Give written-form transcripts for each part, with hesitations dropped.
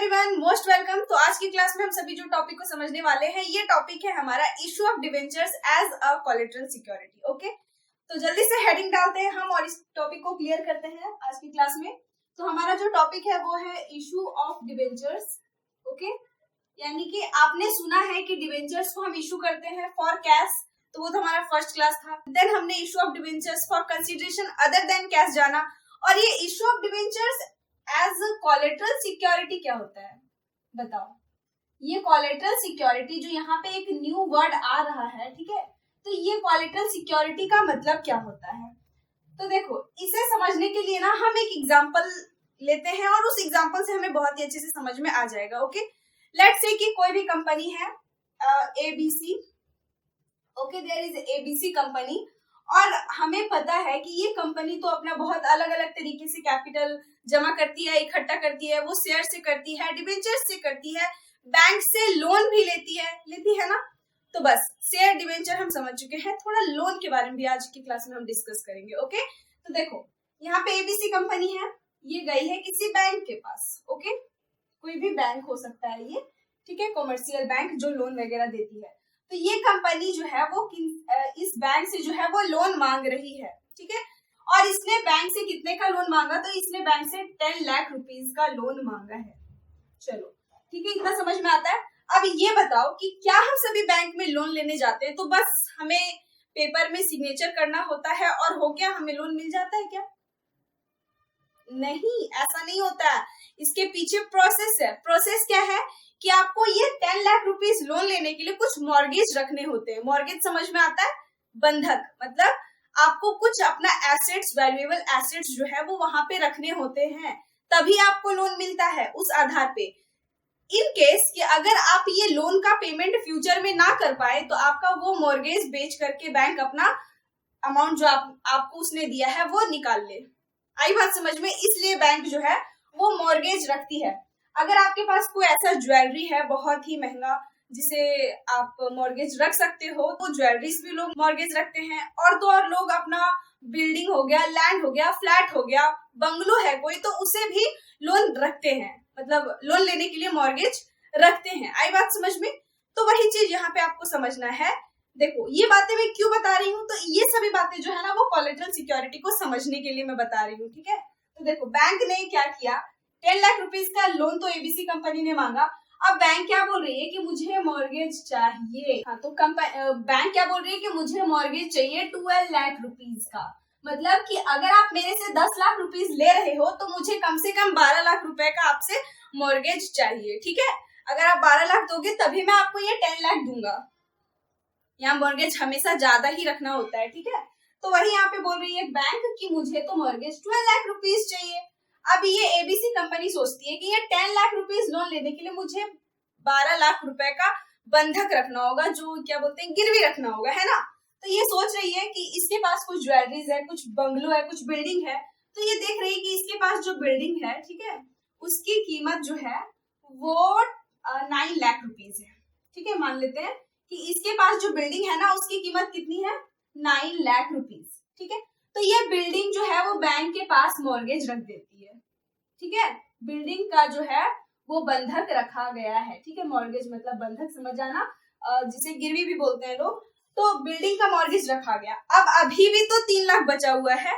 Everyone, most welcome. तो आज की क्लास में हम सभी जो टॉपिक को समझने वाले हैं, ये टॉपिक है हमारा issue of debentures as a collateral security. Okay, तो जल्दी से हेडिंग डालते हैं हम और इस टॉपिक को क्लियर करते हैं आज की क्लास में। तो हमारा जो टॉपिक है वो है इशू ऑफ डिवेंचर्स। ओके, यानी कि आपने सुना है कि डिवेंचर्स को हम इशू करते हैं फॉर कैश, तो वो तो हमारा फर्स्ट क्लास था। देन हमने issue of debentures for consideration other than cash जाना, और ये issue of debentures as collateral security क्या होता है बताओ। ये कोलेटरल सिक्योरिटी जो यहाँ पे एक न्यू वर्ड आ रहा है, ठीक है, तो ये कोलेटरल सिक्योरिटी का मतलब क्या होता है। तो देखो, इसे समझने के लिए ना हम एक एग्जांपल लेते हैं और उस एग्जांपल से हमें बहुत ही अच्छे से समझ में आ जाएगा। ओके, लेट्स से कि कोई भी कंपनी है ABC. Okay, there is ABC company, और हमें पता है कि ये कंपनी तो अपना बहुत अलग अलग तरीके से कैपिटल जमा करती है, इकट्ठा करती है, वो शेयर से करती है, डिवेंचर से करती है, बैंक से लोन भी लेती है ना। तो बस शेयर डिवेंचर हम समझ चुके हैं, थोड़ा लोन के बारे में भी आज की क्लास में हम डिस्कस करेंगे। ओके, तो देखो यहाँ पे एबीसी कंपनी है, ये गई है किसी बैंक के पास। ओके, कोई भी बैंक हो सकता है ये, ठीक है, कॉमर्शियल बैंक जो लोन वगैरह देती है। तो ये कंपनी जो है वो इस बैंक से जो है वो लोन मांग रही है, ठीक है, और इसने बैंक से कितने का लोन मांगा, तो इसने बैंक से 10 लाख रुपीस का लोन मांगा है। चलो ठीक है, इतना समझ में आता है। अब ये बताओ कि क्या हम सभी बैंक में लोन लेने जाते हैं तो बस हमें पेपर में सिग्नेचर करना होता है और हो गया, हमें लोन मिल जाता है क्या? नहीं, ऐसा नहीं होता है। इसके पीछे प्रोसेस है। प्रोसेस क्या है कि आपको ये 10 लाख रुपीस लोन लेने के लिए कुछ मॉर्गेज रखने होते हैं। मॉर्गेज समझ में आता है? बंधक, मतलब आपको कुछ अपना एसेट्स, वैल्यूएबल एसेट्स जो है वो वहां पे रखने होते हैं, तभी आपको लोन मिलता है उस आधार पे। इन केस कि अगर आप ये लोन का पेमेंट फ्यूचर में ना कर पाए तो आपका वो मॉर्गेज बेच करके बैंक अपना अमाउंट जो आपको उसने दिया है वो निकाल ले। आई बात समझ में? इसलिए बैंक जो है वो मॉर्गेज रखती है। अगर आपके पास कोई ऐसा ज्वेलरी है बहुत ही महंगा जिसे आप मॉर्गेज रख सकते हो, तो ज्वेलरीज भी लोग मॉर्गेज रखते हैं। और तो और लोग अपना बिल्डिंग हो गया, लैंड हो गया, फ्लैट हो गया, बंगलो है कोई, तो उसे भी लोन रखते हैं, मतलब लोन लेने के लिए मॉर्गेज रखते हैं। आई बात समझ में? तो वही चीज यहाँ पे आपको समझना है। देखो, ये बातें मैं क्यों बता रही हूँ, तो ये सभी बातें जो है ना वो कोलेटरल सिक्योरिटी को समझने के लिए मैं बता रही हूँ, ठीक है। तो देखो, बैंक ने क्या किया, 10 लाख रुपीस का लोन तो एबीसी कंपनी ने मांगा। अब बैंक क्या बोल रही है कि मुझे मॉर्गेज चाहिए। हाँ, तो बैंक क्या बोल रही है कि मुझे मॉर्गेज चाहिए 12 लाख रुपीस का। मतलब कि अगर आप मेरे से 10 लाख रुपीस ले रहे हो तो मुझे कम से कम 12 लाख रुपए का आपसे मॉर्गेज चाहिए, ठीक है। अगर आप 12 लाख दोगे तभी मैं आपको ये 10 लाख दूंगा। यहाँ मॉर्गेज हमेशा ज्यादा ही रखना होता है, ठीक है। तो वही यहाँ पे बोल रही है बैंक कि मुझे तो मॉर्गेज 12 लाख रुपीस चाहिए। अब ये एबीसी कंपनी सोचती है कि ये 10 लाख रुपीस लोन लेने के लिए मुझे 12 लाख रुपए का बंधक रखना होगा, जो क्या बोलते हैं, गिरवी रखना होगा, है ना। तो ये सोच रही है कि इसके पास कुछ ज्वेलरीज है, कुछ बंगलो है, कुछ बिल्डिंग है। तो ये देख रही है कि इसके पास जो बिल्डिंग है, ठीक है, उसकी कीमत जो है वो 9 लाख रुपीस है, ठीक है। मान लेते हैं कि इसके पास जो बिल्डिंग है ना उसकी कीमत कितनी है, 9 लाख रुपीस, ठीक है। तो ये बिल्डिंग जो है वो बैंक के पास मॉर्गेज रख देती है, ठीक है। बिल्डिंग का जो है वो बंधक रखा गया है, ठीक है। मॉर्गेज मतलब बंधक, समझ जाना, जिसे गिरवी भी बोलते हैं लोग। तो बिल्डिंग का मॉर्गेज रखा गया। अब अभी भी तो 3 लाख बचा हुआ है,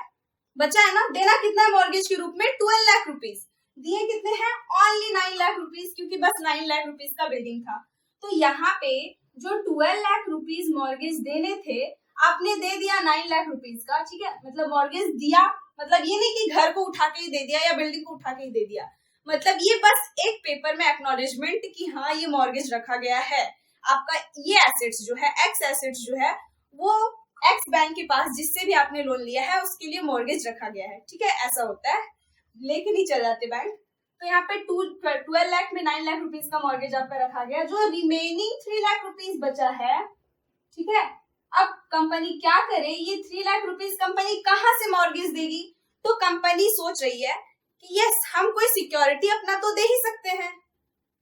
बचा है ना। देना कितना है मॉर्गेज के रूप में? 12 लाख रुपीस। दिए कितने हैं? ओनली 9 लाख रुपीस, क्योंकि बस 9 लाख रुपीस का बिल्डिंग था। तो यहाँ पे जो 12 लाख रुपीस मॉर्गेज देने थे, आपने दे दिया 9 लाख रुपीस का, ठीक है। मतलब मॉर्गेज दिया, मतलब ये नहीं कि घर को उठा के ही दे दिया या बिल्डिंग को उठा के ही दे दिया, मतलब ये बस एक पेपर में एक्नॉलेजमेंट कि हाँ ये मॉर्गेज रखा गया है। आपका ये एसेट्स जो है, एक्स एसेट्स जो है, वो एक्स बैंक के पास जिससे भी आपने लोन लिया है उसके लिए मॉर्गेज रखा गया है, ठीक है। ऐसा होता है, लेके नहीं चल जाते बैंक। तो यहाँ पे 12 लाख में 9 लाख रुपीस का मॉर्गेज आपका रखा गया। जो रिमेनिंग 3 लाख रुपीस बचा है, ठीक है, अब कंपनी क्या करे, ये 3 लाख रुपीस कंपनी कहाँ से मॉर्गेज देगी? तो कंपनी सोच रही है कि यस, हम कोई सिक्योरिटी अपना तो दे ही सकते हैं,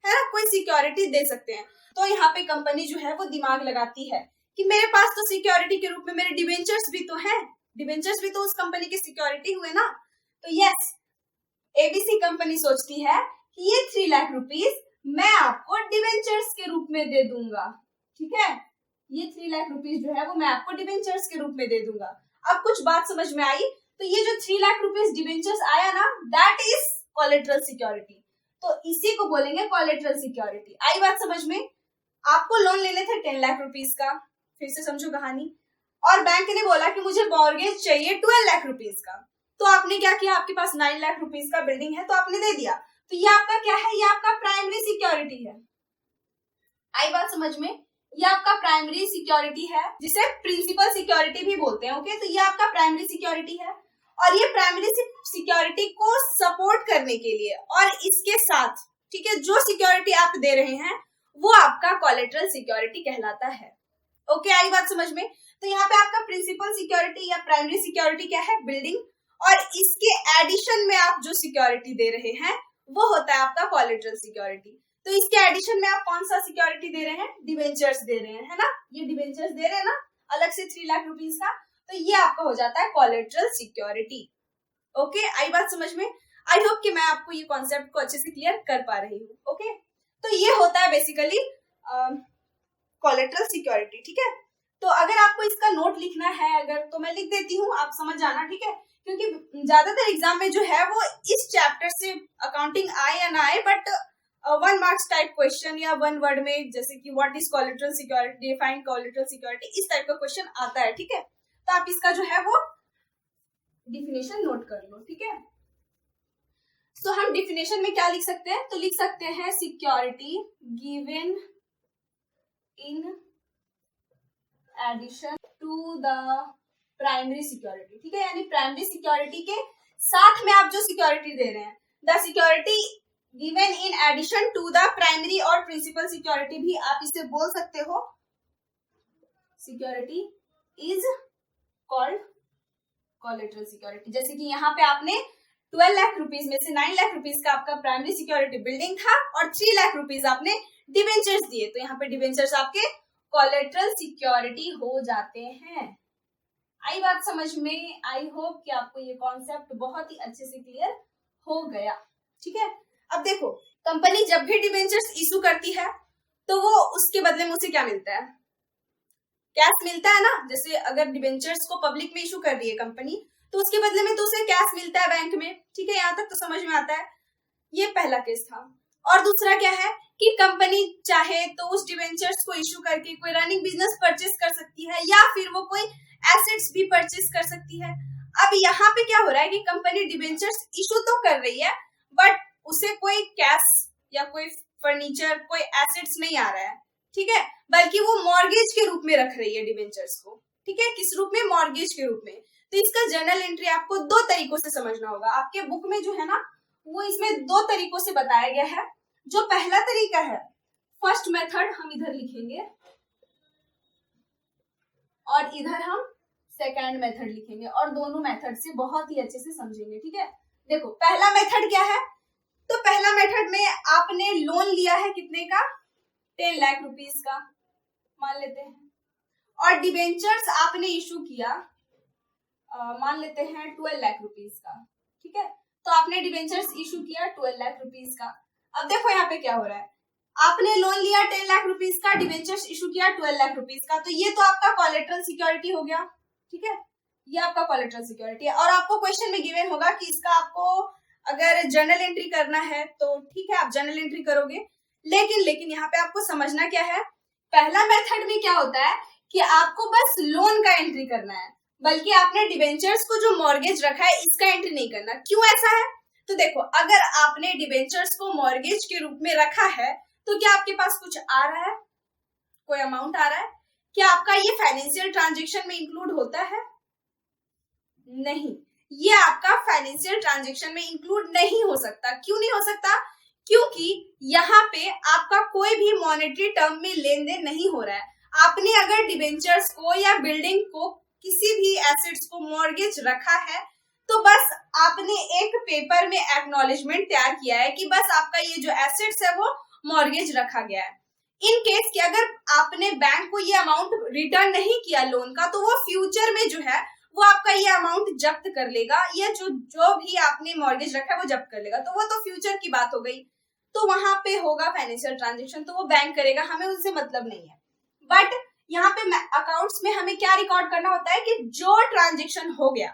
है ना, कोई सिक्योरिटी दे सकते हैं। तो यहाँ पे कंपनी जो है वो दिमाग लगाती है कि मेरे पास तो सिक्योरिटी के रूप में मेरे डिवेंचर्स भी तो हैं, डिवेंचर्स भी तो उस कंपनी की सिक्योरिटी हुए ना। तो यस, एबीसी कंपनी सोचती है कि ये 3 लाख रुपीस मैं आपको डिवेंचर्स के रूप में दे दूंगा, ठीक है। ये 3 लाख रुपीस जो है वो मैं आपको डिवेंचर्स के रूप में दे दूंगा। अब कुछ बात समझ में आई? तो ये जो 3 लाख रुपीस डिवेंचर्स आया ना, दैट इज कोलेटरल सिक्योरिटी। तो इसी को बोलेंगे कोलेटरल सिक्योरिटी। आई बात समझ में? आपको लोन लेने थे 10 लाख रुपीस का, फिर से समझो कहानी, और बैंक ने बोला कि मुझे मॉर्गेज चाहिए 12 लाख रुपीस का। तो आपने क्या किया? आपके पास 9 लाख रुपीस का बिल्डिंग है तो आपने दे दिया। तो ये आपका क्या है? ये आपका प्राइमरी सिक्योरिटी है। आई बात समझ में? ये आपका प्राइमरी सिक्योरिटी है, जिसे प्रिंसिपल सिक्योरिटी भी बोलते हैं। ओके, तो ये आपका प्राइमरी सिक्योरिटी है, और ये प्राइमरी सिक्योरिटी को सपोर्ट करने के लिए और इसके साथ, ठीक है, जो सिक्योरिटी आप दे रहे हैं वो आपका कोलेटरल सिक्योरिटी कहलाता है। ओके, आई बात समझ में? तो यहाँ पे आपका प्रिंसिपल सिक्योरिटी या प्राइमरी सिक्योरिटी क्या है? बिल्डिंग, और इसके एडिशन में आप जो सिक्योरिटी दे रहे हैं वो होता है आपका कोलेटरल सिक्योरिटी। तो इसके एडिशन में आप कौन सा सिक्योरिटी दे रहे हैं? डिवेंचर्स दे रहे हैं, है ना। ये डिवेंचर्स दे रहे हैं ना, अलग से 3 लाख रुपीस का, तो ये आपका हो जाता है कोलेटरल सिक्योरिटी। ओके, आई बात समझ में? आई होप कि मैं आपको ये कॉन्सेप्ट को अच्छे से क्लियर कर पा रही हूँ। ओके, तो ये होता है बेसिकली कोलेटरल सिक्योरिटी, ठीक है। तो अगर आपको इसका नोट लिखना है अगर, तो मैं लिख देती हूँ, आप समझ जाना, ठीक है। क्योंकि ज्यादातर एग्जाम में जो है वो इस चैप्टर से अकाउंटिंग आए या ना आए, बट 1 मार्क्स टाइप क्वेश्चन या 1 वर्ड में, जैसे कि what is collateral security, define collateral security, इस टाइप का क्वेश्चन आता है, ठीक है। तो आप इसका जो है वो डिफिनेशन नोट कर लो, ठीक है। तो हम डिफिनेशन में क्या लिख सकते हैं? तो लिख सकते हैं security given in addition to the primary security, ठीक है। यानी प्राइमरी सिक्योरिटी के साथ में आप जो सिक्योरिटी दे रहे हैं, the security given in addition to the primary और प्रिंसिपल सिक्योरिटी भी आप इसे बोल सकते हो। Security is called collateral security. जैसे कि यहाँ पे आपने 12 लाख रुपीस में से 9 लाख रुपीस का आपका प्राइमरी सिक्योरिटी बिल्डिंग था और 3 लाख रुपीस आपने डिवेंचर्स दिए, तो यहाँ पे डिवेंचर्स आपके कोलेटरल सिक्योरिटी हो जाते हैं। आई बात समझ में? आई होप कि आपको ये कॉन्सेप्ट बहुत ही अच्छे से क्लियर हो गया, ठीक है। अब देखो, कंपनी जब भी डिवेंचर्स इशू करती है तो वो उसके बदले में उसे क्या मिलता है? कैश मिलता है ना। जैसे अगर डिवेंचर्स को पब्लिक में इशू कर रही है कंपनी, तो उसके बदले में तो उसे कैश मिलता है बैंक में, ठीक है। यहाँ तक तो समझ में आता है। ये पहला केस था। और दूसरा क्या है कि कंपनी चाहे तो उस डिवेंचर्स को इशू करके कोई रनिंग बिजनेस परचेस कर सकती है, या फिर वो कोई एसेट्स भी परचेस कर सकती है। अब यहाँ पे क्या हो रहा है कि कंपनी डिवेंचर्स इशू तो कर रही है, बट उसे कोई कैश या कोई फर्नीचर, कोई एसेट्स नहीं आ रहा है, ठीक है, बल्कि वो मॉर्गेज के रूप में रख रही है डिवेंचर्स को, ठीक है। किस रूप में? मॉर्गेज के रूप में। तो इसका जर्नल एंट्री आपको 2 तरीकों से समझना होगा। आपके बुक में जो है ना, वो इसमें 2 तरीकों से बताया गया है। जो पहला तरीका है, फर्स्ट मेथड, हम इधर लिखेंगे और इधर हम सेकेंड मेथड लिखेंगे, और दोनों मेथड से बहुत ही अच्छे से समझेंगे, ठीक है। देखो, पहला मेथड क्या है? तो पहला मेथड में आपने लोन लिया है कितने का? 10 लाख रुपीस का मान लेते हैं, और डिवेंचर्स आपने इशू किया मान लेते हैं 12 लाख रुपीस का, ठीक है। तो आपने डिवेंचर्स इशू किया 12 लाख रुपीस का। अब देखो यहाँ पे क्या हो रहा है, आपने लोन लिया 10 लाख रुपीस का, डिवेंचर्स इशू किया 12 लाख रुपीस का, तो ये तो आपका कोलेटरल सिक्योरिटी हो गया, ठीक है। ये आपका कोलेटरल सिक्योरिटी है। और आपको क्वेश्चन में गिवन होगा कि इसका आपको अगर जर्नल एंट्री करना है तो ठीक है, आप जर्नल एंट्री करोगे, लेकिन यहाँ पे आपको समझना क्या है, पहला मेथड में क्या होता है कि आपको बस लोन का एंट्री करना है, बल्कि आपने डिवेंचर्स को जो मॉर्गेज रखा है इसका एंट्री नहीं करना। क्यों ऐसा है? तो देखो, अगर आपने डिवेंचर्स को मॉर्गेज के रूप में रखा है तो क्या आपके पास कुछ आ रहा है? कोई अमाउंट आ रहा है? क्या आपका ये फाइनेंशियल ट्रांजेक्शन में इंक्लूड होता है? नहीं, ये आपका फाइनेंशियल ट्रांजेक्शन में इंक्लूड नहीं हो सकता। क्यों नहीं हो सकता? क्योंकि यहाँ पे आपका कोई भी मॉनेटरी टर्म में लेन देन नहीं हो रहा है। आपने अगर डिवेंचर्स को या बिल्डिंग को, किसी भी एसेट्स को मॉर्गेज रखा है, तो बस आपने एक पेपर में एक्नॉलेजमेंट तैयार किया है कि बस आपका ये जो एसेट्स है वो मॉर्गेज रखा गया है। इन केस कि अगर आपने बैंक को ये अमाउंट रिटर्न नहीं किया लोन का, तो वो फ्यूचर में जो है वो आपका ये अमाउंट जब्त कर लेगा, या जो भी आपने मॉर्गेज रखा है वो जब्त कर लेगा। तो वो तो फ्यूचर की बात हो गई। तो वहां पे होगा फाइनेंशियल ट्रांजेक्शन, तो वो बैंक करेगा, हमें उससे मतलब नहीं है। बट यहाँ पे अकाउंट्स में हमें क्या रिकॉर्ड करना होता है कि जो ट्रांजेक्शन हो गया,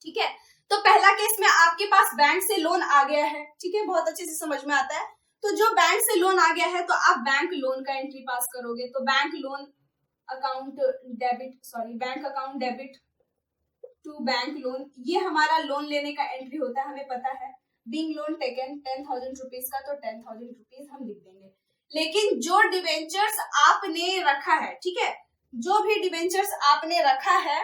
ठीक है। तो पहला केस में आपके पास बैंक से लोन आ गया है, ठीक है, बहुत अच्छे से समझ में आता है। तो जो बैंक से लोन आ गया है तो आप बैंक लोन का एंट्री पास करोगे, तो bank loan account debit, sorry bank account debit to bank loan, ये हमारा लोन लेने का एंट्री होता है, हमें पता है। बीइंग लोन टेकन 10,000 रुपीज का, तो 10,000 रुपीज हम लिख देंगे। लेकिन जो डिवेंचर्स आपने रखा है, ठीक है, जो भी डिवेंचर्स आपने रखा है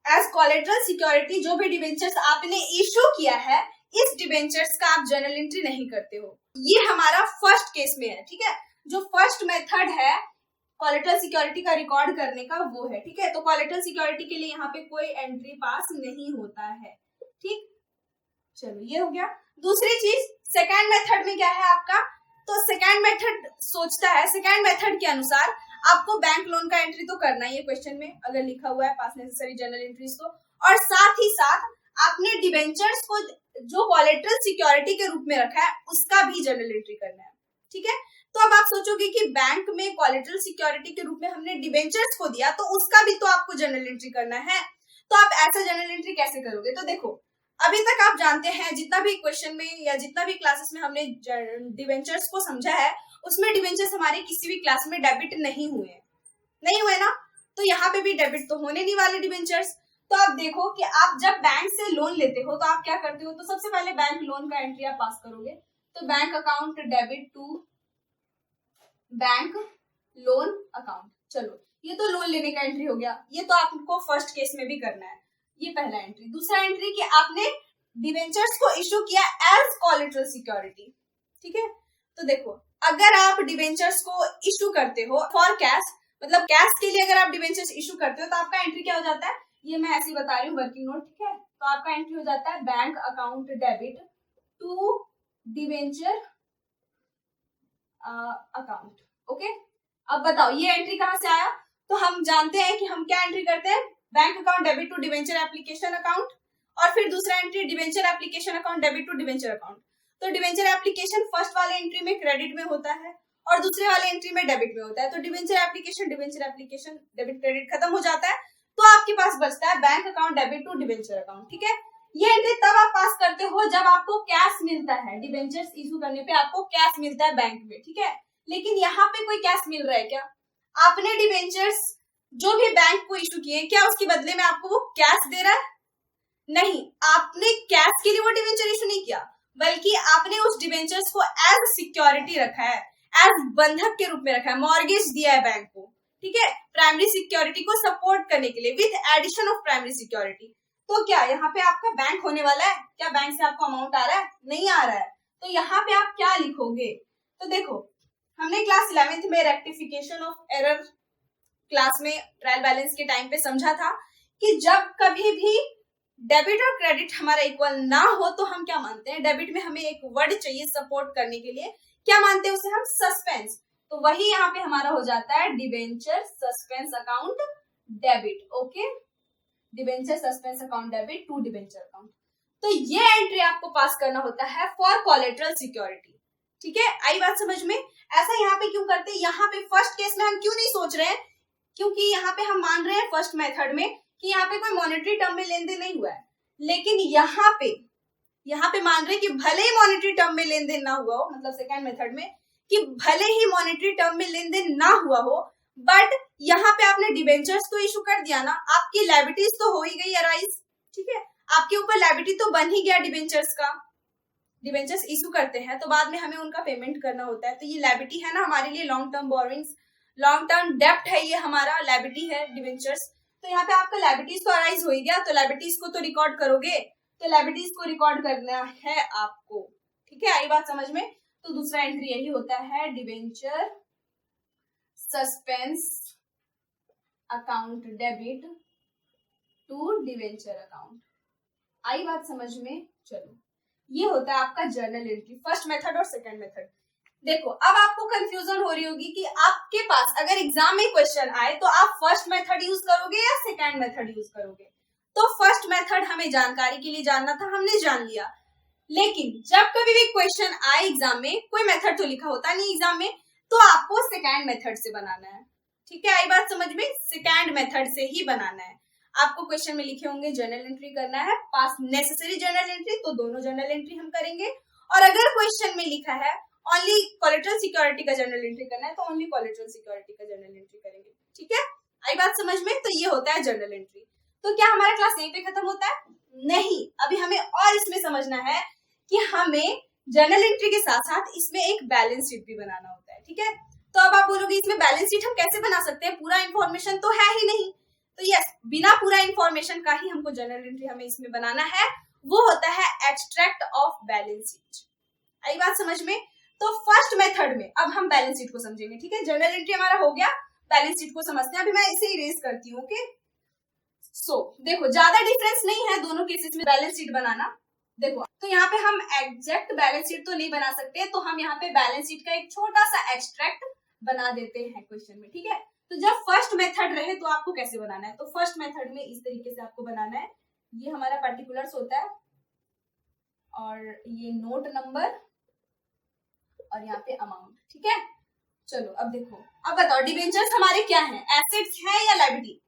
एज कोलेटरल सिक्योरिटी, जो भी डिवेंचर्स आपने इशू किया है, इस डिवेंचर्स का आप जर्नल एंट्री नहीं करते हो। ये हमारा फर्स्ट केस में है, ठीक है। जो फर्स्ट मेथड है कोलेटरल सिक्योरिटी का रिकॉर्ड करने का, वो है, ठीक है। तो कोलेटरल सिक्योरिटी के लिए यहाँ पे कोई एंट्री पास नहीं होता है, ठीक। चलो ये हो गया। दूसरी चीज, सेकेंड मेथड में क्या है आपका, तो सेकेंड मेथड सोचता है, सेकेंड मेथड के अनुसार आपको बैंक लोन का एंट्री तो करना ही है, क्वेश्चन में अगर लिखा हुआ है पास नेसेसरी जर्नल एंट्रीज को, और साथ ही साथ आपने डिवेंचर्स को जो कोलेटरल सिक्योरिटी के रूप में रखा है उसका भी जर्नल एंट्री करना है, ठीक है। तो अब आप सोचोगे कि बैंक में कोलेटरल सिक्योरिटी के रूप में हमने डिवेंचर्स को दिया, तो उसका भी तो आपको जर्नल एंट्री करना है, तो आप ऐसा जर्नल एंट्री कैसे करोगे। तो देखो, अभी तक आप जानते हैं जितना भी क्वेश्चन में या जितना भी क्लासेस में हमने डिवेंचर्स को समझा है, उसमें डिवेंचर्स हमारे किसी भी क्लास में डेबिट नहीं हुए ना, तो यहाँ पे भी डेबिट तो होने नहीं वाले डिवेंचर्स। तो आप देखो कि आप जब बैंक से लोन लेते हो तो आप क्या करते हो, तो सबसे पहले बैंक लोन का एंट्री आप पास करोगे, तो bank account debit to bank loan account. चलो ये तो लोन लेने का एंट्री हो गया, ये तो आपको फर्स्ट केस में भी करना है, ये पहला एंट्री। दूसरा एंट्री कि आपने डिवेंचर्स को इशू किया एज कोलेटरल सिक्योरिटी, ठीक है। तो देखो, अगर आप डिवेंचर्स को इशू करते हो फॉर कैश, मतलब कैश के लिए अगर आप डिवेंचर्स इशू करते हो, तो आपका एंट्री क्या हो जाता है, ये मैं ऐसे ही बता रही हूँ वर्किंग नोट, ठीक है। तो आपका एंट्री हो जाता है bank account debit to debenture account, okay. अब बताओ ये एंट्री कहाँ से आया, तो हम जानते हैं कि हम क्या एंट्री करते हैं, bank account debit to debenture application account, और फिर दूसरा entry debenture application account debit to debenture account. तो डिवेंचर एप्लीकेशन फर्स्ट वाले एंट्री में क्रेडिट में होता है और दूसरे वाले एंट्री में डेबिट में होता है, तो डिवेंचर एप्लीकेशन डेबिट क्रेडिट खत्म हो जाता है, तो आपके पास बचता है bank account debit to debenture account, ठीक है। ये एंट्री तब आप पास करते हो जब आपको कैश मिलता है, डिवेंचर्स इशू करने पे आपको कैश मिलता है बैंक में, ठीक है। लेकिन यहाँ पे कोई कैश मिल रहा है क्या, आपने डिवेंचर्स जो भी बैंक को इशू किए, क्या उसके बदले में आपको वो कैश दे रहा है, नहीं, आपने कैश के लिए वो डिवेंचर इशू नहीं किया, बल्कि आपने उस डिवेंचर्स को एज सिक्योरिटी रखा है, एज बंधक के रूप में रखा है, मॉर्गेज दिया है बैंक को, ठीक है, प्राइमरी सिक्योरिटी को सपोर्ट करने के लिए with addition of primary security. तो क्या यहाँ पे आपका बैंक होने वाला है, क्या बैंक से आपको अमाउंट आ रहा है, नहीं आ रहा है, तो यहाँ पे आप क्या लिखोगे, तो देखो हमने क्लास 11th में रेक्टिफिकेशन ऑफ एरर क्लास में ट्रायल बैलेंस के टाइम पे समझा था कि जब कभी भी डेबिट और क्रेडिट हमारा इक्वल ना हो तो हम क्या मानते हैं, डेबिट में हमें एक वर्ड चाहिए सपोर्ट करने के लिए, क्या मानते हैं उसे हम, सस्पेंस। तो वही यहाँ पे हमारा हो जाता है debenture suspense account debit, okay, debenture suspense account debit to debenture account. तो ये एंट्री आपको पास करना होता है फॉर कोलेटरल सिक्योरिटी, ठीक है। आई बात समझ में। ऐसा यहाँ पे क्यों करते हैं, यहाँ पे फर्स्ट केस में हम क्यों नहीं सोच रहे हैं, क्योंकि यहाँ पे हम मान रहे हैं फर्स्ट मेथड में कि यहाँ पे कोई मॉनेटरी टर्म में लेन देन नहीं हुआ है, लेकिन यहाँ पे मान रहे हैं कि भले ही मॉनेटरी टर्म में लेन देन ना हुआ हो, मतलब सेकेंड मेथड में कि भले ही मॉनेटरी टर्म में लेन देन ना हुआ हो, बट यहाँ पे आपने डिवेंचर्स को इशू कर दिया ना, आपकी लायबिलिटीज तो हो ही गई अराइज, ठीक है, आपके ऊपर लायबिलिटी तो बन ही गया डिवेंचर्स का। डिवेंचर्स इशू करते हैं तो बाद में हमें उनका पेमेंट करना होता है, तो ये लायबिलिटी है ना हमारे लिए, long term borrowings, long term डेप्ट है, ये हमारा लायबिलिटी है डिवेंचर्स। तो यहाँ पे आपका लायबिलिटीज तो अराइज हो ही गया, तो लायबिलिटीज को तो रिकॉर्ड करोगे, तो लायबिलिटीज को रिकॉर्ड करना है आपको, ठीक है, आई बात समझ में। तो दूसरा एंट्री यही होता है debenture suspense account debit to debenture account, आई बात समझ में। चलो ये होता है आपका जर्नल एंट्री, फर्स्ट मेथड और सेकंड मेथड। देखो अब आपको कंफ्यूजन हो रही होगी कि आपके पास अगर एग्जाम में क्वेश्चन आए तो आप फर्स्ट मेथड यूज करोगे या सेकंड मेथड यूज करोगे। तो फर्स्ट मेथड हमें जानकारी के लिए जानना था, हमने जान लिया, लेकिन जब कभी भी क्वेश्चन आए एग्जाम में, कोई मेथड तो लिखा होता नहीं एग्जाम में, तो आपको सेकेंड मेथड से बनाना है। ठीक है, आई बात समझ में? सेकेंड मेथड से ही बनाना है। आपको क्वेश्चन में लिखे होंगे जर्नल एंट्री करना है, पास नेसेसरी जर्नल एंट्री, तो दोनों जर्नल एंट्री हम करेंगे। और अगर क्वेश्चन में लिखा है ओनली कोलेटरल सिक्योरिटी का जर्नल एंट्री करना है, तो ओनली कोलेटरल सिक्योरिटी का जर्नल एंट्री करेंगे। ठीक है, आई बात समझ में? तो ये होता है जर्नल एंट्री। तो क्या हमारा क्लास यहीं पे खत्म होता है? नहीं, अभी हमें और इसमें समझना है कि हमें जर्नल एंट्री के साथ साथ इसमें एक बैलेंस शीट भी बनाना होता है। ठीक है, तो अब आप बोलोगे इसमें बैलेंस शीट हम कैसे बना सकते हैं, पूरा इंफॉर्मेशन तो है ही नहीं। तो यस, बिना पूरा इंफॉर्मेशन का ही हमको जर्नल एंट्री हमें इसमें बनाना है, वो होता है एक्सट्रैक्ट ऑफ बैलेंस शीट। आई बात समझ में? तो फर्स्ट मेथड में अब हम बैलेंस शीट को समझेंगे। ठीक है, जर्नल एंट्री हमारा हो गया, बैलेंस शीट को समझते हैं। अभी मैं इसे इरेज करती हूँ। ओके, सो देखो ज्यादा डिफरेंस नहीं है दोनों केसेस में बैलेंस शीट बनाना। देखो, तो यहाँ पे हम एग्जैक्ट बैलेंस शीट तो नहीं बना सकते, तो हम यहाँ पे बैलेंस शीट का एक छोटा सा एक्सट्रैक्ट बना देते हैं क्वेश्चन में। ठीक है, तो जब फर्स्ट मेथड रहे तो आपको कैसे बनाना है, तो फर्स्ट मेथड में इस तरीके से आपको बनाना है। ये हमारा पर्टिकुलर्स होता है और ये नोट नंबर और यहाँ पे अमाउंट। ठीक है, चलो अब देखो, अब बताओ डिबेंचर्स हमारे क्या हैं, एसेट्स हैं या लायबिलिटी?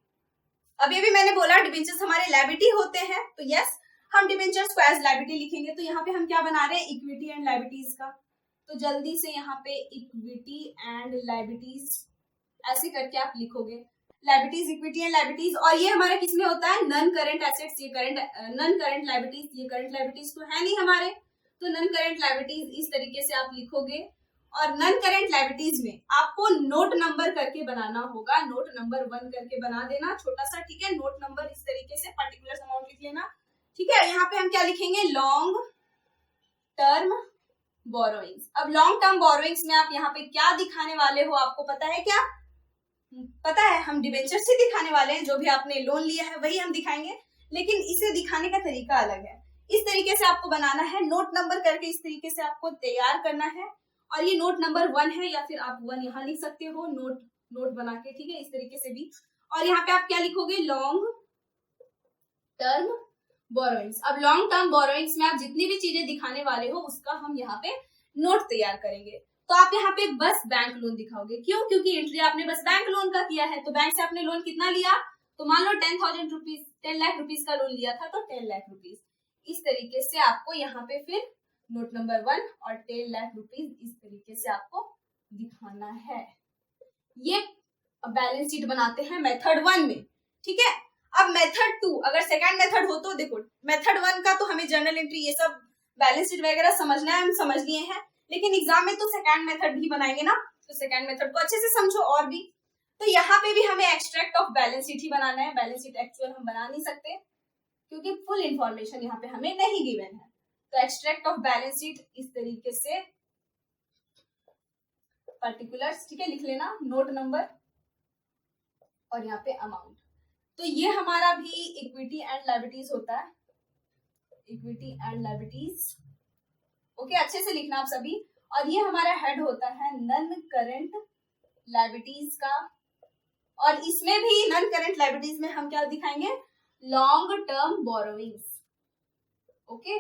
अभी अभी मैंने बोला डिबेंचर्स हमारे लायबिलिटी होते हैं, तो यस हम डिबेंचर्स को एज लायबिलिटी लिखेंगे। तो यहाँ पे हम क्या बना रहे हैं, इक्विटी एंड लायबिलिटीज का। तो जल्दी से यहाँ पे इक्विटी एंड लायबिलिटीज ऐसे करके आप लिखोगे, लायबिलिटीज, इक्विटी एंड लायबिलिटीज। और ये हमारा किसमें होता है, नन करेंट एसेट्स, ये करंट, नन करेंट लायबिलिटीज, ये करंट लायबिलिटीज तो है नहीं हमारे, तो नन करेंट लायबिलिटीज इस तरीके से आप लिखोगे। और नन करेंट लायबिलिटीज में आपको नोट नंबर करके बनाना होगा, नोट नंबर 1 करके बना देना छोटा सा। ठीक है, नोट नंबर इस तरीके से पर्टिकुलर अमाउंट लिख लेना। ठीक है, यहाँ पे हम क्या लिखेंगे, लॉन्ग टर्म बोरोइंग्स। अब लॉन्ग टर्म बोरोइंग्स में आप यहाँ पे क्या दिखाने वाले हो, आपको पता है क्या? पता है, हम डिबेंचर से दिखाने वाले हैं, जो भी आपने लोन लिया है वही हम दिखाएंगे, लेकिन इसे दिखाने का तरीका अलग है। इस तरीके से आपको बनाना है, नोट नंबर करके इस तरीके से आपको तैयार करना है। और ये नोट नंबर 1 है, या फिर आप 1 यहाँ लिख सकते हो, नोट बना के। ठीक है, इस तरीके से भी। और यहाँ पे आप क्या लिखोगे, लॉन्ग टर्म बोरोइंग्स। अब लॉन्ग टर्म बोरोइंग्स में आप जितनी भी चीजें दिखाने वाले हो उसका हम यहाँ पे नोट तैयार करेंगे। तो आप यहाँ पे बस बैंक लोन दिखाओगे, क्यों? क्योंकि एंट्री आपने बस बैंक लोन का किया है। तो बैंक से आपने लोन कितना लिया, तो मान लो 10,000 रुपीज, 10 लाख रुपीज का लोन लिया था, तो 10 लाख रुपीज। इस तरीके से आपको यहाँ पे फिर नोट नंबर 1 और 10 लाख रुपीज इस तरीके से आपको दिखाना है। ये बैलेंस शीट बनाते हैं मेथड 1 में। ठीक है, अब मेथड 2 अगर सेकंड मेथड हो तो देखो, मेथड 1 का तो हमें जर्नल एंट्री ये सब बैलेंस शीट वगैरह समझना है, हम समझ लिए हैं, लेकिन एग्जाम में तो सेकंड मेथड भी बनाएंगे ना, तो सेकंड मेथड को अच्छे से समझो और भी। तो यहाँ पे भी हमें एक्सट्रैक्ट ऑफ बैलेंस शीट ही बनाना है, बैलेंस शीट एक्चुअल हम बना नहीं सकते क्योंकि फुल इंफॉर्मेशन यहाँ पे हमें नहीं गिवन है। तो एक्सट्रैक्ट ऑफ बैलेंस शीट इस तरीके से पर्टिकुलर्स, ठीक है, लिख लेना, नोट नंबर और यहाँ पे अमाउंट। तो ये हमारा भी इक्विटी एंड लायबिलिटीज होता है, इक्विटी एंड लायबिलिटीज। ओके, अच्छे से लिखना आप सभी। और ये हमारा हेड होता है नन करेंट लायबिलिटीज का। और इसमें भी नन करेंट लायबिलिटीज में हम क्या दिखाएंगे, long term borrowings. Okay,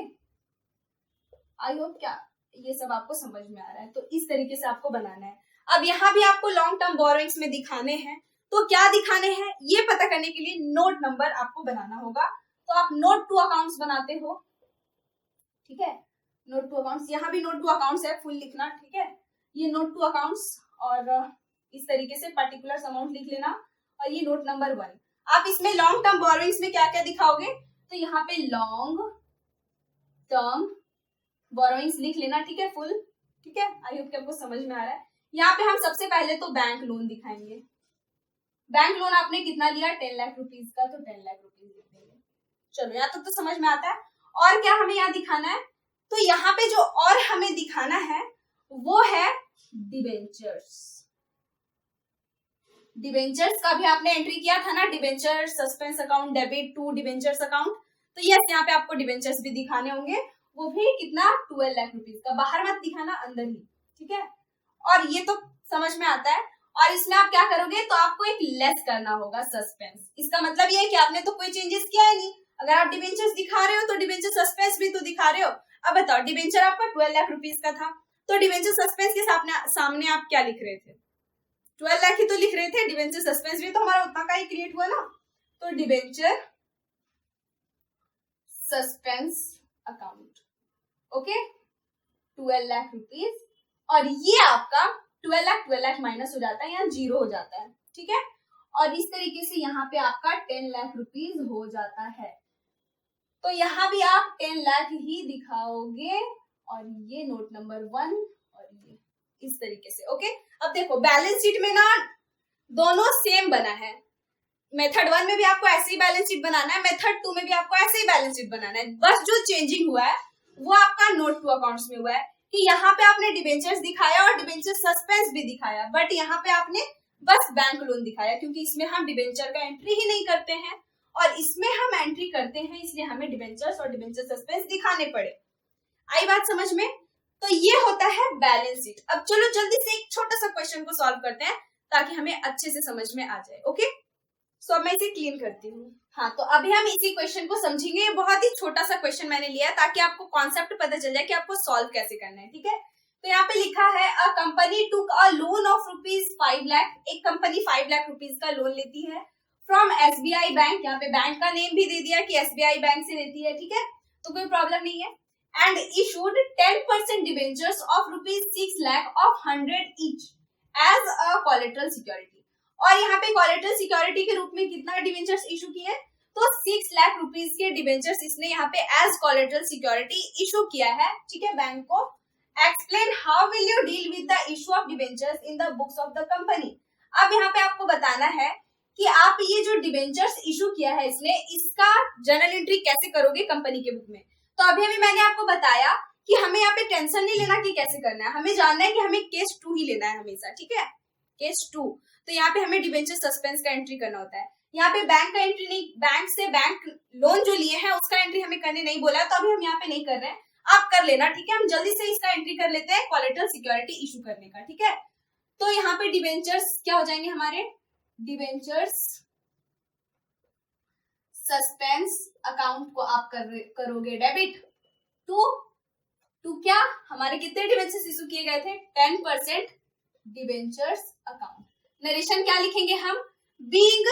I hope क्या ये सब आपको समझ में आ रहा है। तो इस तरीके से आपको बनाना है। अब यहाँ भी आपको लॉन्ग टर्म बोरोइंग्स में दिखाने हैं, तो क्या दिखाने हैं ये पता करने के लिए नोट नंबर आपको बनाना होगा। तो आप नोट टू अकाउंट्स बनाते हो। ठीक है, नोट टू अकाउंट्स, यहाँ भी नोट टू अकाउंट्स है, फुल लिखना। ठीक है, ये नोट टू अकाउंट्स और इस तरीके से पर्टिकुलर अमाउंट लिख लेना। और ये नोट नंबर 1। आप इसमें लॉन्ग टर्म बोरोइंग्स में क्या क्या दिखाओगे, तो यहाँ पे लॉन्ग टर्म बोरोइंग्स लिख लेना। ठीक है, फुल। ठीक है, आई होप कि आपको समझ में आ रहा है। यहाँ पे हम सबसे पहले तो बैंक लोन दिखाएंगे। बैंक लोन आपने कितना लिया, 10 लाख रुपीज का, तो 10 लाख रुपीज लिख देंगे। चलो, यहाँ तक तो समझ में आता है। और क्या हमें यहाँ दिखाना है, तो यहाँ पे जो और हमें दिखाना है वो है डिबेंचर्स। डिबेंचर्स का भी आपने एंट्री किया था ना, debenture suspense account debit to debentures account. तो यस, यहाँ पे आपको डिबेंचर्स भी दिखाने होंगे, वो भी कितना, 12 लाख रुपीज का। बाहर मत दिखाना, अंदर ही। ठीक है, और ये तो समझ में आता है। और इसमें आप क्या करोगे, तो आपको एक लेस करना होगा, सस्पेंस। इसका मतलब ये है कि आपने तो कोई चेंजेस किया है नहीं। अगर आप डिबेंचर्स दिखा रहे हो तो डिबेंचर सस्पेंस भी तो दिखा रहे हो। अब बताओ, डिबेंचर आपका 12 लाख रुपीस का था, तो डिबेंचर सस्पेंस के सामने आप क्या लिख रहे थे? 12 लाख ही तो लिख रहे थे। डिबेंचर सस्पेंस भी तो हमारा उतना का ही क्रिएट हुआ ना, तो debenture suspense account, okay, 12 lakh rupees, और ये आपका 12 लाख माइनस हो जाता है, यहाँ 0 हो जाता है, ठीक है। और इस तरीके से यहाँ पे आपका 10 लाख रुपीस हो जाता है। तो यहाँ भी आप 10 लाख ही दिखाओगे, और ये नोट नंबर 1 और ये इस तरीके से, ओके। अब देखो बैलेंस शीट में ना दोनों सेम बना है। मेथड 1 में भी आपको ऐसे ही बैलेंस शीट बनाना है, मेथड 2 में भी आपको ऐसे ही बैलेंस शीट बनाना है। बस जो चेंजिंग हुआ है वो आपका नोट टू अकाउंट्स में हुआ है कि यहाँ पे आपने डिबेंचर्स दिखाया और डिबेंचर सस्पेंस भी दिखाया, बट यहाँ पे आपने बस बैंक लोन दिखाया, क्योंकि इसमें हम डिबेंचर का एंट्री ही नहीं करते हैं और इसमें हम एंट्री करते हैं, इसलिए हमें डिबेंचर्स और डिबेंचर सस्पेंस दिखाने पड़े। आई बात समझ में? तो ये होता है बैलेंस शीट। अब चलो जल्दी से एक छोटा सा क्वेश्चन को सॉल्व करते हैं ताकि हमें अच्छे से समझ में आ जाए, ओके। सो अब मैं इसे क्लीन करती हूँ। हाँ, तो अभी हम इसी क्वेश्चन को समझेंगे। ये बहुत ही छोटा सा क्वेश्चन मैंने लिया है ताकि आपको कॉन्सेप्ट पता चल जाए कि आपको सॉल्व कैसे करना है, ठीक है। तो यहाँ पे लिखा है a company took a loan of ₹5 lakh. एक कंपनी 5 लाख रुपीज का लोन लेती है फ्रॉम SBI बैंक। यहाँ पे बैंक का नेम भी दे दिया कि SBI बैंक से लेती है, ठीक है, तो कोई प्रॉब्लम नहीं है। And issued 10% debentures of ₹6 lakh of 100 each as a collateral security. और यहाँ पे कोलेटरल सिक्योरिटी के रूप में कितना डिबेंचर्स इशू किए? तो 6 लाख रुपीज के डिबेंचर्स इसने यहाँ पे एज कोलेटरल सिक्योरिटी इशू किया है, ठीक है, बैंक को। Explain how will you deal with the issue of debentures in the books of the company. अब यहाँ पे आपको बताना है कि आप ये जो डिबेंचर्स इशू किया है इसने, इसका जर्नल एंट्री कैसे करोगे कंपनी के बुक में। तो अभी मैंने आपको बताया कि हमें यहाँ पे टेंशन नहीं लेना कि कैसे करना है, हमें जानना है कि हमें केस 2 ही लेना है हमेशा, ठीक है, केस 2। तो यहाँ पे हमें डिबेंचर सस्पेंस का एंट्री करना होता है। यहाँ पे बैंक का एंट्री नहीं, बैंक से बैंक लोन जो लिए हैं उसका एंट्री हमें करने नहीं बोला है, तो अभी हम यहाँ पे नहीं कर रहे हैं, आप कर लेना, ठीक है। हम जल्दी से इसका एंट्री कर लेते हैं कोलेटरल सिक्योरिटी इशू करने का, ठीक है। तो यहाँ पे डिबेंचर्स क्या हो जाएंगे हमारे? डिबेंचर्स सस्पेंस अकाउंट को आप करोगे डेबिट टू क्या, हमारे कितने डिबेंचर्स इशू किए गए थे? 10% डिबेंचर्स अकाउंट। नरेशन क्या लिखेंगे हम? Being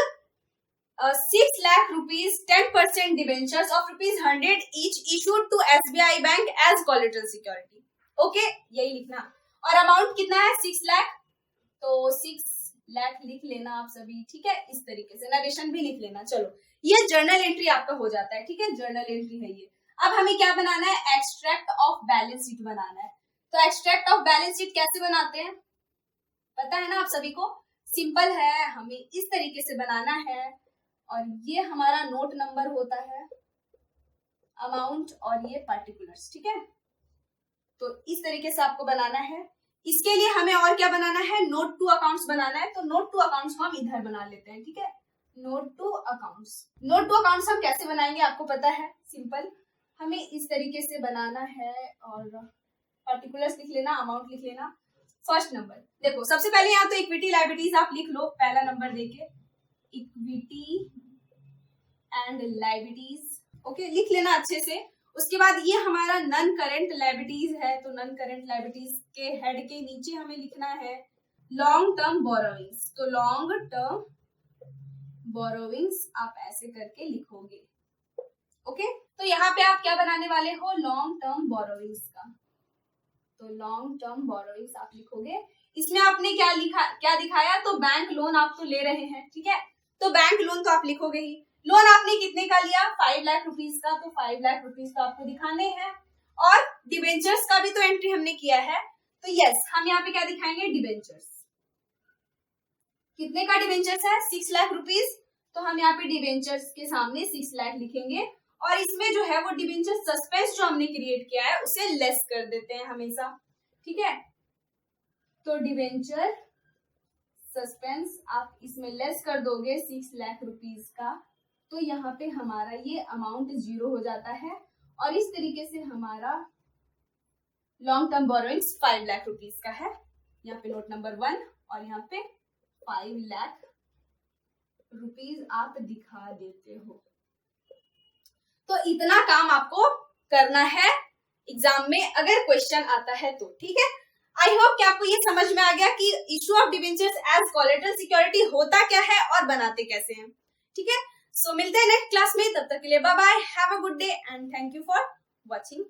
6 lakh rupees 10% debentures of ₹100 each issued to SBI bank as collateral security, okay, यही लिखना। और अमाउंट कितना है? 6 लाख, तो 6 लाख लिख लेना आप सभी, ठीक है, इस तरीके से नरेशन भी लिख लेना। चलो, ये जर्नल एंट्री आपका हो जाता है, ठीक है, जर्नल एंट्री है ये। अब हमें क्या बनाना है? एक्सट्रैक्ट ऑफ बैलेंस शीट बनाना है। तो एक्सट्रैक्ट ऑफ बैलेंस शीट कैसे बनाते हैं पता है ना आप सभी को? सिंपल है, हमें इस तरीके से बनाना है, और ये हमारा नोट नंबर होता है, अमाउंट और ये पर्टिकुलर्स, ठीक है। तो इस तरीके से आपको बनाना है। इसके लिए हमें और क्या बनाना है? नोट टू अकाउंट्स बनाना है। तो नोट टू अकाउंट्स को हम इधर बना लेते हैं, ठीक है, note to accounts. Note to accounts हम कैसे बनाएंगे आपको पता है? सिंपल, हमें इस तरीके से बनाना है, और पर्टिकुलर्स लिख लेना, अमाउंट लिख लेना। फर्स्ट नंबर देखो, सबसे पहले यहाँ तो इक्विटी लायबिलिटीज आप लिख लो, पहला नंबर देके इक्विटी एंड लायबिलिटीज, ओके, लिख लेना अच्छे से। उसके बाद ये हमारा नन करेंट लायबिलिटीज है, तो नन करेंट लायबिलिटीज के हेड के नीचे हमें लिखना है लॉन्ग टर्म बोरोविंग्स। तो लॉन्ग टर्म बोरोविंग्स आप ऐसे करके लिखोगे, ओके। तो यहाँ पे आप क्या बनाने वाले हो? लॉन्ग टर्म बोरोविंग्स का। तो लॉन्ग टर्म बोरोविंग्स आप लिखोगे। इसमें आपने क्या लिखा, क्या दिखाया? तो बैंक लोन आप तो ले रहे हैं, ठीक है, तो बैंक लोन तो आप लिखोगे ही। लोन आपने कितने का लिया? 5 लाख रुपीज का, तो 5 लाख रुपीज का आपको दिखाने हैं। और डिबेंचर्स का भी तो एंट्री हमने किया है, तो यस, हम यहाँ पे क्या दिखाएंगे? डिबेंचर्स। कितने का डिबेंचर्स है? 6 लाख रुपीज, तो हम यहाँ पे डिबेंचर्स के सामने 6 लाख लिखेंगे, और इसमें जो है वो डिबेंचर सस्पेंस जो हमने क्रिएट किया है उसे लेस कर देते हैं हमेशा, ठीक है। तो डिबेंचर सस्पेंस आप इसमें लेस कर दोगे 6 लाख रुपीज का, तो यहाँ पे हमारा ये अमाउंट 0 हो जाता है, और इस तरीके से हमारा long term borrowings 5 lakh rupees का है। यहाँ पे नोट नंबर 1 और यहाँ पे 5 लाख रुपीज आप दिखा देते हो। तो इतना काम आपको करना है एग्जाम में अगर क्वेश्चन आता है तो। ठीक है, आई होप कि आपको ये समझ में आ गया कि issue of debentures as collateral security होता क्या है और बनाते कैसे हैं। ठीक है, सो मिलते हैं नेक्स्ट क्लास में, तब तक के लिए bye bye, have a good day and thank you for watching.